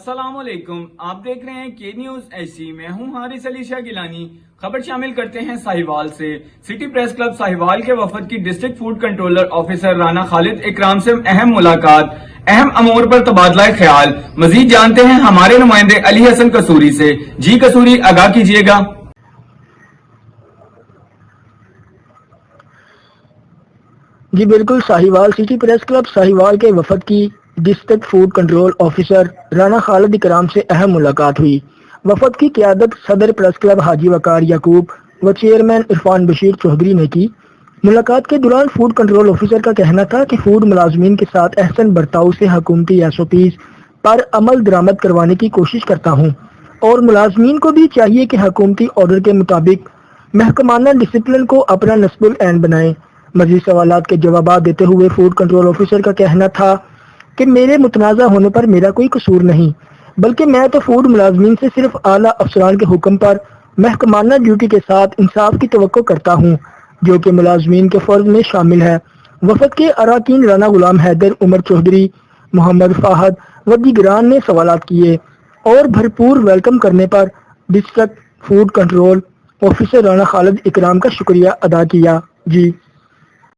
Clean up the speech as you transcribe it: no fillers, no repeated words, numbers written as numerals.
السلام علیکم، آپ دیکھ رہے ہیں کے نیوز ایسی۔ میں ہوں حارث علی شاہ گیلانی۔ خبر شامل کرتے ہیں ساہیوال سے۔ سٹی پریس کلب ساہیوال کے وفد کی district food controller officer Rana Khalid Ikram سے اہم ملاقات، اہم امور پر تبادلہ خیال۔ مزید جانتے ہیں ہمارے نمائندے علی حسن قصوری سے۔ جی قصوری، آگاہ کیجیے گا۔ جی بالکل، Sahiwal city press club Sahiwal کے وفد کی district food control officer Rana Khalid Ikram سے اہم ملاقات ہوئی۔ وفد کی قیادت صدر پریس کلب حاجی وقار یعقوب و چیئرمین عرفان بشیر چوہدری نے کی۔ ملاقات کے دوران فوڈ کنٹرول آفیسر کا کہنا تھا کہ فوڈ ملازمین کے ساتھ احسن برتاؤ سے حکومتی SOPs پر عمل درآمد کروانے کی کوشش کرتا ہوں، اور ملازمین کو بھی چاہیے کہ حکومتی آرڈر کے مطابق محکمانہ ڈسپلن کو اپنا نصب العین بنائیں۔ مزید سوالات کے جوابات دیتے ہوئے فوڈ کنٹرول آفیسر کا کہنا تھا کہ میرے متنازع ہونے پر میرا کوئی قصور نہیں، بلکہ میں تو فوڈ ملازمین سے صرف اعلیٰ افسران کے حکم پر محکمانہ ڈیوٹی کے ساتھ انصاف کی توقع کرتا ہوں، جو کہ ملازمین کے فرض میں شامل ہے۔ وفد کے اراکین رانا غلام حیدر، عمر چوہدری، محمد فاہد و دیگران نے سوالات کیے اور بھرپور ویلکم کرنے پر district food control officer Rana Khalid Ikram کا شکریہ ادا کیا۔ جی